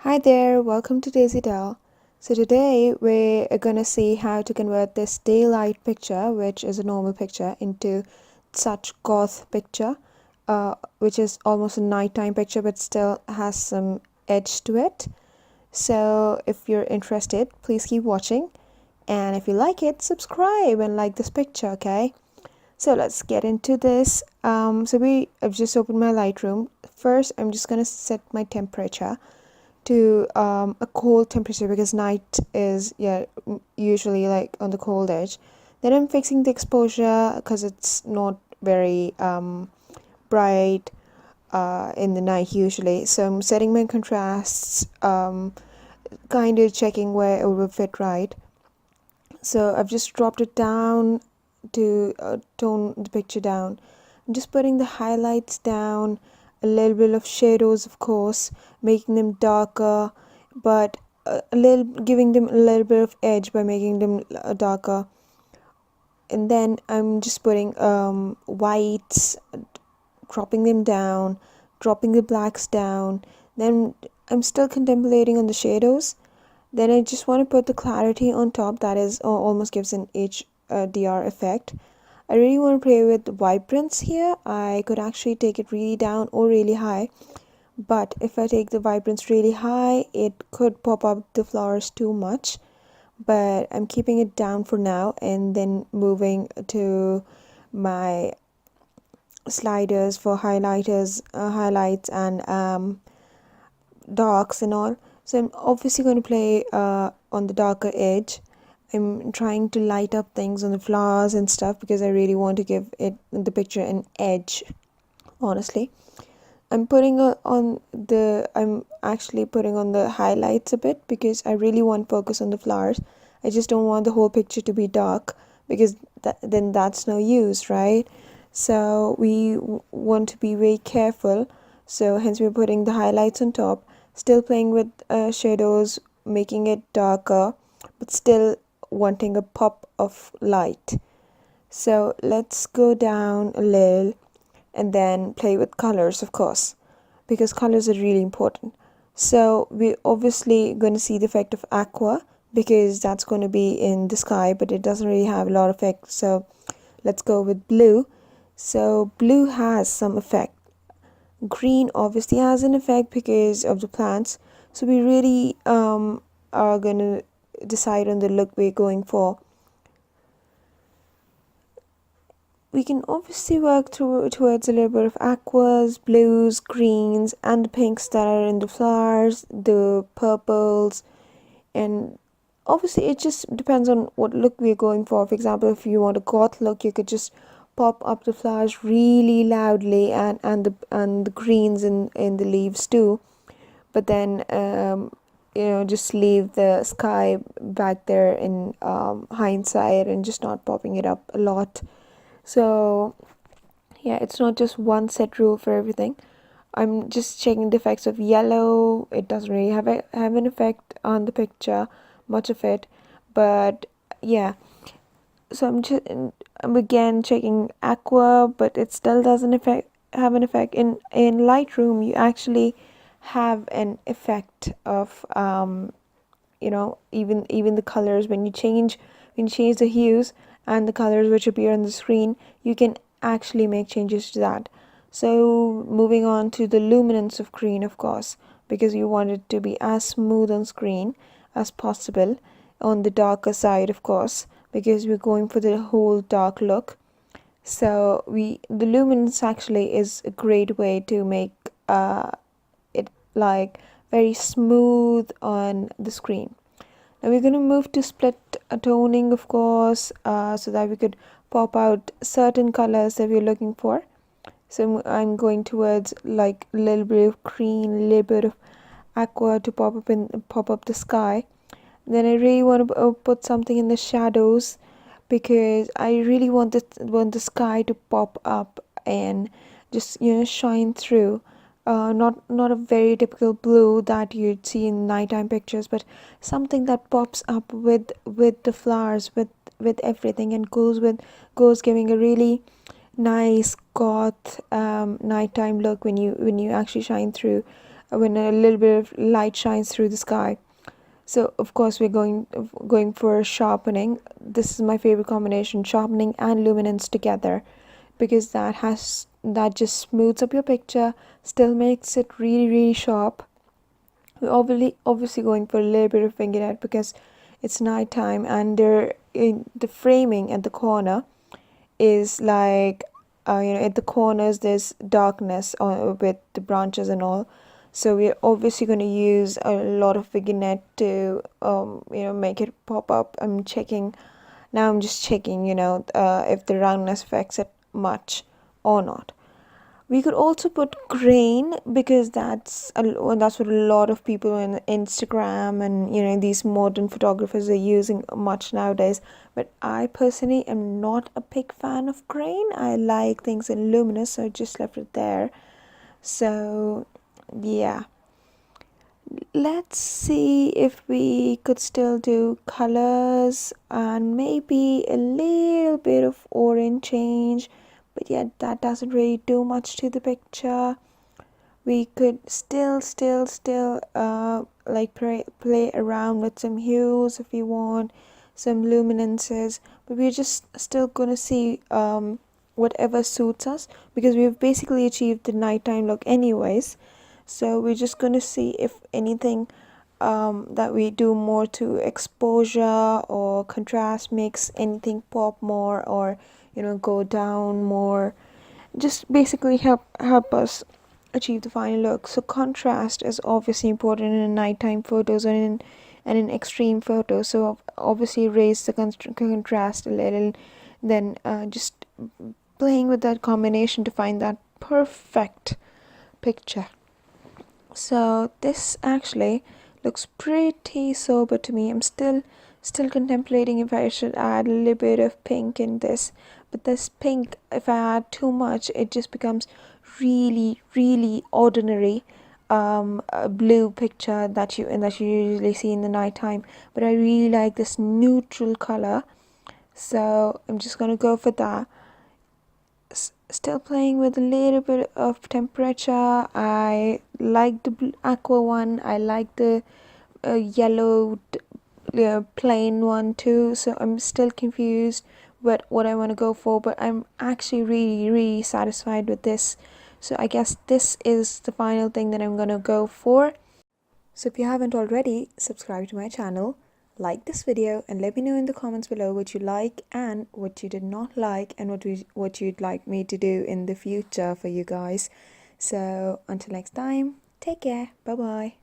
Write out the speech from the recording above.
Hi there, welcome to Daisy Doll. So today we're gonna see how to convert this daylight picture, which is a normal picture, into such goth picture, which is almost a nighttime picture but still has some edge to it. So if you're interested, please keep watching, and if you like it, subscribe and like this picture, okay? So let's get into this. I've just opened my Lightroom. First, I'm just gonna set my temperature to a cold temperature because night is usually like on the cold edge. Then I'm fixing the exposure because it's not very bright in the night usually. So I'm setting my contrasts, kind of checking where it will fit right. So I've just dropped it down to tone the picture down. I'm just putting the highlights down, a little bit of shadows, of course, making them darker, but giving them a little bit of edge by making them darker. And then I'm just putting whites, dropping them down, dropping the blacks down. Then I'm still contemplating on the shadows. Then I just want to put the clarity on top, that is almost gives an HDR effect. I really want to play with the vibrance here. I could actually take it really down or really high, but if I take the vibrance really high, it could pop up the flowers too much. But I'm keeping it down for now and then moving to my sliders for highlights and darks and all. So I'm obviously going to play on the darker edge. I'm trying to light up things on the flowers and stuff because I really want to give the picture an edge, honestly. I'm actually putting on the highlights a bit because I really want focus on the flowers. I just don't want the whole picture to be dark because then that's no use, right? So we want to be very careful. So hence we're putting the highlights on top, still playing with shadows, making it darker, but still wanting a pop of light. So let's go down a little and then play with colors, of course, because colors are really important. So we're obviously going to see the effect of aqua because that's going to be in the sky, but it doesn't really have a lot of effect. So let's go with blue. So blue has some effect. Green obviously has an effect because of the plants. So we really are going to decide on the look we're going for. We can obviously work towards a little bit of aquas, blues, greens, and the pinks that are in the flowers, the purples, and obviously it just depends on what look we're going for. For example, if you want a goth look, you could just pop up the flowers really loudly and the greens in the leaves too. But then just leave the sky back there in hindsight and just not popping it up a lot. So yeah, it's not just one set rule for everything. I'm just checking the effects of yellow. It doesn't really have an effect on the picture, much of it, but yeah. So I'm again checking aqua, but it still doesn't have an effect. In Lightroom, you actually have an effect of even the colors when you change the hues and the colors which appear on the screen, you can actually make changes to that. So moving on to the luminance of green, of course, because you want it to be as smooth on screen as possible, on the darker side, of course, because we're going for the whole dark look. So the luminance actually is a great way to make it like very smooth on the screen. Now we're going to move to split toning, of course, so that we could pop out certain colors that we're looking for. So I'm going towards like a little bit of green, a little bit of aqua to pop up the sky. Then I really want to put something in the shadows because I really want the sky to pop up and just shine through. Not a very typical blue that you'd see in nighttime pictures, but something that pops up with the flowers, with everything, and goes giving a really nice goth nighttime look when you actually shine through when a little bit of light shines through the sky. So of course we're going for sharpening. This is my favorite combination, sharpening and luminance together, because that just smooths up your picture, still makes it really sharp. We're obviously going for a little bit of vignette because it's nighttime, and in the framing at the corner is like, at the corners there's darkness with the branches and all. So we're obviously going to use a lot of vignette to make it pop up. I'm just checking if the roundness affects it much or not. We could also put grain, because that's what a lot of people in Instagram and these modern photographers are using much nowadays. But I personally am not a big fan of grain. I like things in luminous, so I just left it there. So yeah, let's see if we could still do colors and maybe a little bit of orange change, but yeah, that doesn't really do much to the picture. We could still like play around with some hues if you want, some luminances, but we're just still gonna see whatever suits us, because we've basically achieved the nighttime look anyways. So we're just gonna see if anything that we do more to exposure or contrast makes anything pop more, or go down more, just basically help us achieve the final look. So contrast is obviously important in nighttime photos and in extreme photos. So obviously raise the contrast a little, then just playing with that combination to find that perfect picture. So this actually looks pretty sober to me. I'm still contemplating if I should add a little bit of pink in this, but this pink, if I add too much, it just becomes really ordinary blue picture that you usually see in the nighttime. But I really like this neutral color, so I'm just gonna go for that. Still playing with a little bit of temperature. I like the aqua one. I like the yellow plain one too. So I'm still confused what I want to go for, but I'm actually really satisfied with this. So I guess this is the final thing that I'm gonna go for. So if you haven't already, subscribe to my channel, like this video, and let me know in the comments below what you like and what you did not like, and what you'd like me to do in the future for you guys. So until next time, take care. Bye bye.